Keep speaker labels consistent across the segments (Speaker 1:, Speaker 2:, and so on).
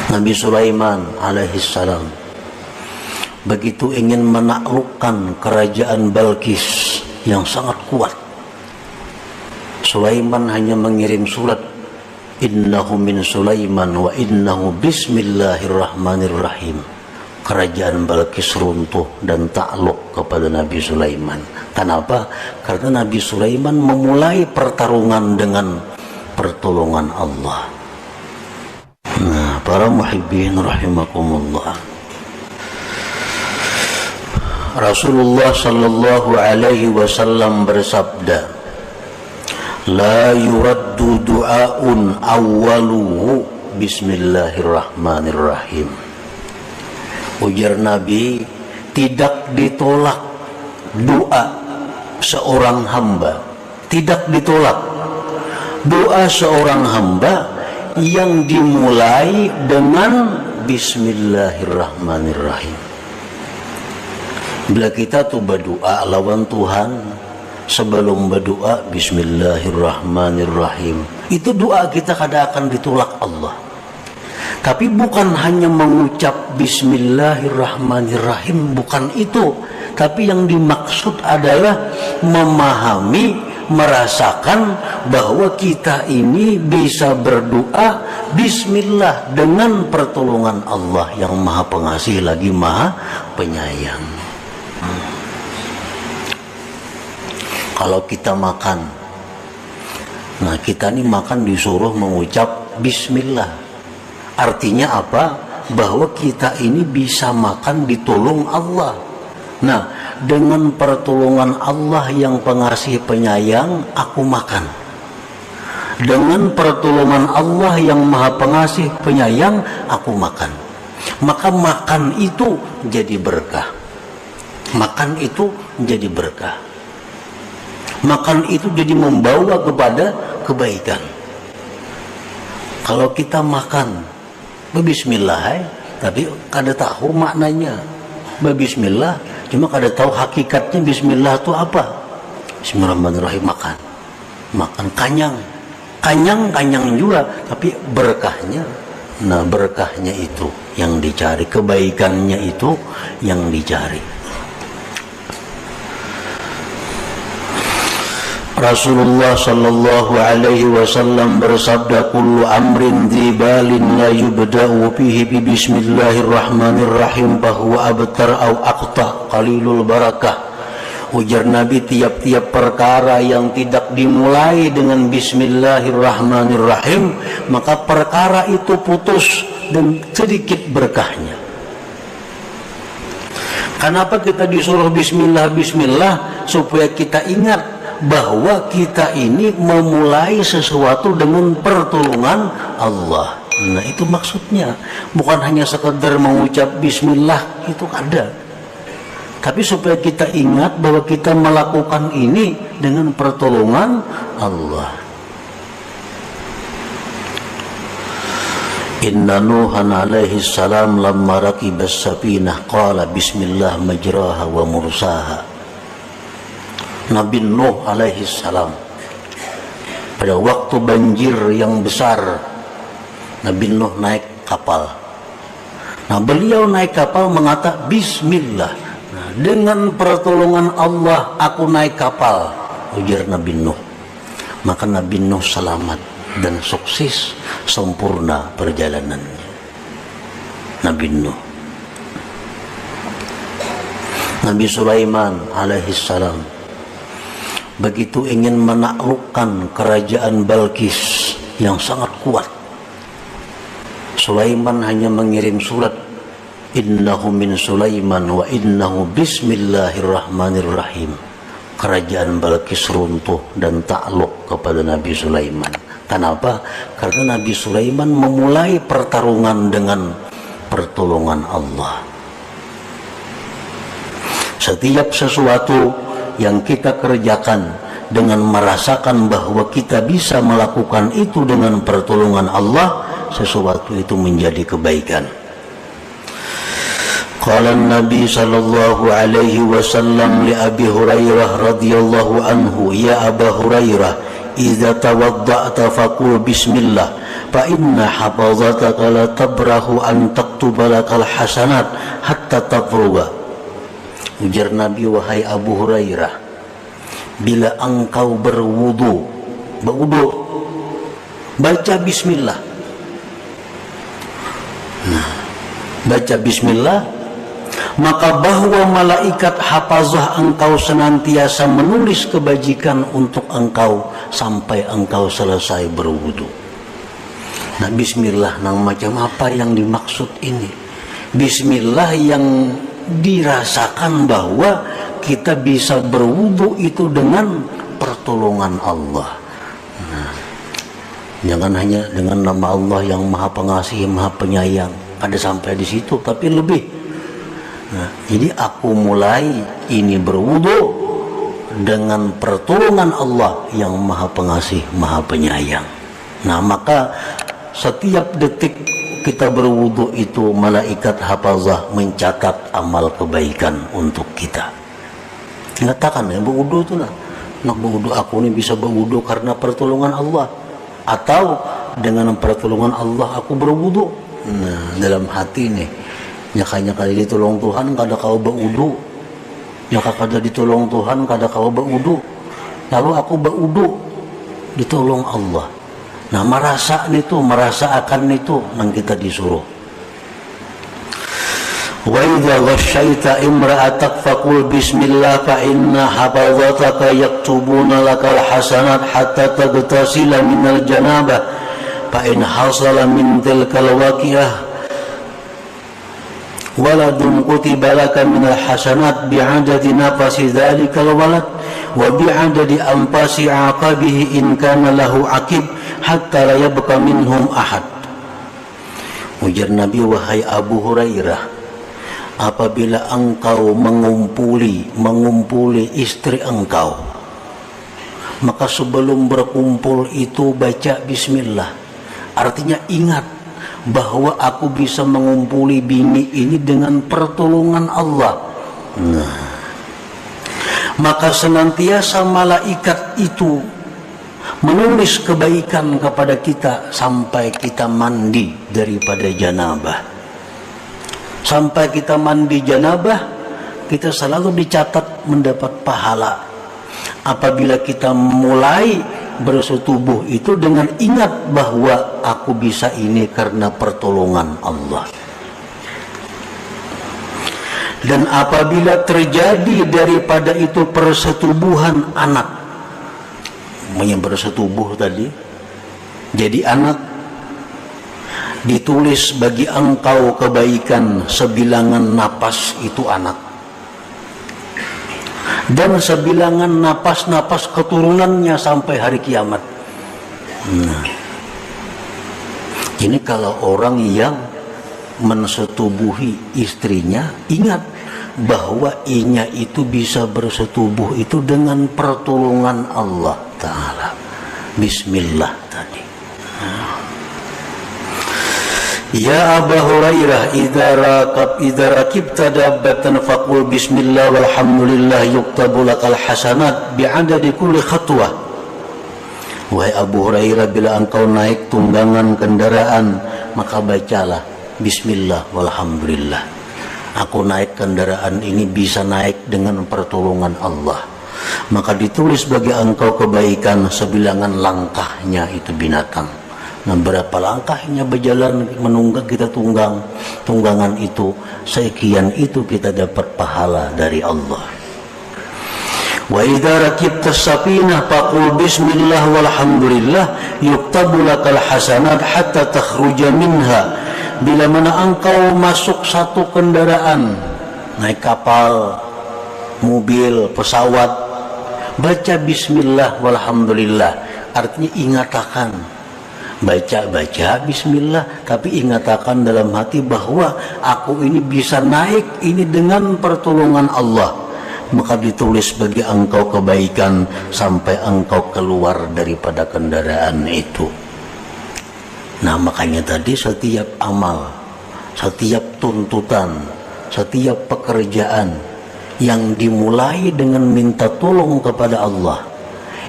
Speaker 1: Nabi Sulaiman alaihissalam begitu ingin menaklukkan kerajaan Balqis yang sangat kuat, Sulaiman hanya mengirim surat, innahu min Sulaiman wa innahu bismillahirrahmanirrahim. Kerajaan Balqis runtuh dan takluk kepada Nabi Sulaiman. Kenapa? Karena Nabi Sulaiman memulai pertarungan dengan pertolongan Allah. Nah, para muhibbin rahimakumullah, Rasulullah sallallahu alaihi wasallam bersabda, la yuraddu du'aun awwaluhu bismillahirrahmanirrahim. Ujar Nabi, tidak ditolak doa seorang hamba, tidak ditolak doa seorang hamba yang dimulai dengan bismillahirrahmanirrahim. Bila kita tuh berdoa lawan Tuhan, sebelum berdoa bismillahirrahmanirrahim, itu doa kita kadang akan ditolak Allah. Tapi bukan hanya mengucap bismillahirrahmanirrahim, bukan itu. Tapi yang dimaksud adalah memahami, merasakan bahwa kita ini bisa berdoa bismillah dengan pertolongan Allah yang maha pengasih lagi maha penyayang. Kalau kita makan, nah kita ini makan disuruh mengucap bismillah. Artinya apa? Bahwa kita ini bisa makan ditolong Allah. Nah, dengan pertolongan Allah yang pengasih penyayang, aku makan. Dengan pertolongan Allah yang maha pengasih penyayang, aku makan. Maka makan itu jadi berkah. Makan itu menjadi berkah. Makan itu jadi membawa kepada kebaikan. Kalau kita makan bismillah, tapi kada tahu maknanya bismillah, cuma kada tahu hakikatnya bismillah itu apa. Bismillahirrahmanirrahim, makan kanyang juga, tapi berkahnya, nah berkahnya itu yang dicari, kebaikannya itu yang dicari. Rasulullah sallallahu alaihi wasallam bersabda, kullu amrin dzibalin la yubda'u fihi bi bismillahirrahmanirrahim fahuwa abtar au aqta qalilul barakah. Ujar Nabi, tiap-tiap perkara yang tidak dimulai dengan bismillahirrahmanirrahim, maka perkara itu putus dan sedikit berkahnya. Kenapa kita disuruh bismillah? Supaya kita ingat bahwa kita ini memulai sesuatu dengan pertolongan Allah. Nah, itu maksudnya. Bukan hanya sekedar mengucap bismillah, itu ada. Tapi supaya kita ingat bahwa kita melakukan ini dengan pertolongan Allah. Inna Nuhan alaihi salam lamma rakibas safinah qala bismillah majraha wa mursaha. Nabi Nuh alaihi salam pada waktu banjir yang besar, Nabi Nuh naik kapal. Nah, beliau naik kapal mengatakan bismillah. Nah, dengan pertolongan Allah aku naik kapal, ujar Nabi Nuh. Maka Nabi Nuh selamat dan sukses, sempurna perjalanannya. Nabi Nuh. Nabi Sulaiman alaihi salam begitu ingin menaklukkan kerajaan Balqis yang sangat kuat, Sulaiman hanya mengirim surat, innahu min Sulaiman wa innahu bismillahirrahmanirrahim. Kerajaan Balqis runtuh dan takluk kepada Nabi Sulaiman. Kenapa? Karena Nabi Sulaiman memulai pertarungan dengan pertolongan Allah. Setiap sesuatu yang kita kerjakan dengan merasakan bahwa kita bisa melakukan itu dengan pertolongan Allah, sesuatu itu menjadi kebaikan. Qala Nabi sallallahu alaihi wasallam li Abi Hurairah radhiyallahu anhu, ya Aba Hurairah, idza tawadda'ta faqul bismillah fa inna hafazataka la tabrahu an taktuba lakal hasanat hatta tafruga. Ujar Nabi, wahai Abu Hurairah, bila engkau berwudu, baca bismillah. Nah, baca bismillah, maka bahwa malaikat hafazah engkau senantiasa menulis kebajikan untuk engkau sampai engkau selesai berwudu. Nah, bismillah nang macam apa yang dimaksud ini? Bismillah yang dirasakan bahwa kita bisa berwudu itu dengan pertolongan Allah. Nah, jangan hanya dengan nama Allah yang Maha Pengasih, Maha Penyayang, ada sampai di situ, tapi lebih. Nah, jadi aku mulai ini berwudu dengan pertolongan Allah yang Maha Pengasih, Maha Penyayang. Nah, maka setiap detik kita berwudu itu malaikat hafazah mencatat amal kebaikan untuk kita. Mengatakan ya, berwudu itu nak berwudu, aku ini bisa berwudu karena pertolongan Allah, atau dengan pertolongan Allah aku berwudu. Nah, dalam hati nih nyakanya kali ditolong Tuhan kada kau berwudu, nyaka kada ditolong Tuhan kada kau berwudu, lalu aku berwudu ditolong Allah. Nah, merasakan itu yang kita disuruh. Wa idza ghasyaita imra'atak faqul bismillah fa inna hafazataka yaktubuna lakal hasanat hatta taghtasila minal janabah fa in hasala min tilkal waqi'ah waladun kutiba laka minal hasanat bi'adadi nafasi dhalikal walad wa bi'adadi anfasi aqabihi in kana lahu aqib hatta la yabqa minhum ahad. Ujar Nabi, wahai Abu Hurairah, apabila engkau mengumpuli istri engkau, maka sebelum berkumpul itu baca bismillah. Artinya ingat bahwa aku bisa mengumpuli bini ini dengan pertolongan Allah. Nah, maka senantiasa malaikat itu menulis kebaikan kepada kita sampai kita mandi daripada janabah. Sampai kita mandi janabah, kita selalu dicatat mendapat pahala. Apabila kita mulai bersetubuh itu dengan ingat bahwa aku bisa ini karena pertolongan Allah. Dan apabila terjadi daripada itu persetubuhan anak, yang bersetubuh tadi jadi anak, ditulis bagi engkau kebaikan sebilangan napas itu anak, dan sebilangan napas-napas keturunannya sampai hari kiamat. Nah, ini kalau orang yang mensetubuhi istrinya, ingat bahwa inya itu bisa bersetubuh itu dengan pertolongan Allah Ta'ala. Bismillah tadi. Ya Abu Hurairah, idza rakibta dabbatan faqul bismillah walhamdulillah yuktabu lakal hasanat bi'adadi kulli khatwah. Wahai Abu Hurairah, bila engkau naik tunggangan kendaraan, maka bacalah bismillah walhamdulillah. Aku naik kendaraan ini bisa naik dengan pertolongan Allah, maka ditulis bagi engkau kebaikan sebilangan langkahnya itu binatang. Nah, berapa langkahnya berjalan menunggang kita tunggangan itu, sekian itu kita dapat pahala dari Allah. Wa idza rakibta safinah faqul bismillah walhamdulillah yuktabu lakal hasanat hatta takhruja minha. Bila mana engkau masuk satu kendaraan, naik kapal, mobil, pesawat, baca bismillah walhamdulillah. Artinya ingatakan, baca bismillah, tapi ingatakan dalam hati bahwa aku ini bisa naik ini dengan pertolongan Allah. Maka ditulis bagi engkau kebaikan sampai engkau keluar daripada kendaraan itu. Nah, makanya tadi setiap amal, setiap tuntutan, setiap pekerjaan yang dimulai dengan minta tolong kepada Allah,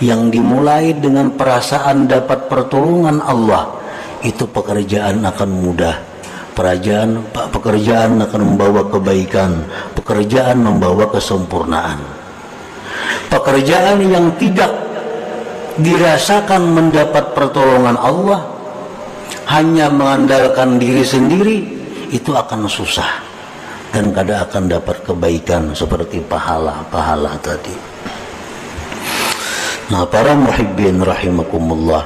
Speaker 1: yang dimulai dengan perasaan dapat pertolongan Allah, itu pekerjaan akan mudah. Pekerjaan akan membawa kebaikan, pekerjaan membawa kesempurnaan. Pekerjaan yang tidak dirasakan mendapat pertolongan Allah, hanya mengandalkan diri sendiri, itu akan susah dan kadang akan dapat kebaikan seperti pahala-pahala tadi. Nah, para muhibbin rahimakumullah,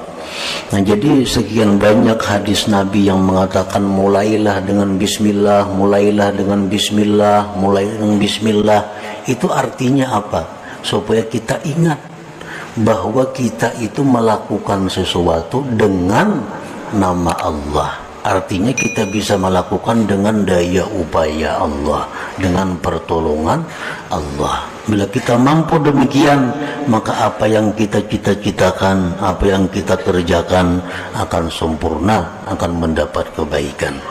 Speaker 1: nah jadi sekian banyak hadis Nabi yang mengatakan mulailah dengan bismillah, mulailah dengan bismillah, mulai dengan bismillah. Itu artinya apa? Supaya kita ingat bahwa kita itu melakukan sesuatu dengan nama Allah. Artinya kita bisa melakukan dengan daya upaya Allah, dengan pertolongan Allah. Bila kita mampu demikian, maka apa yang kita cita-citakan, apa yang kita kerjakan akan sempurna, akan mendapat kebaikan.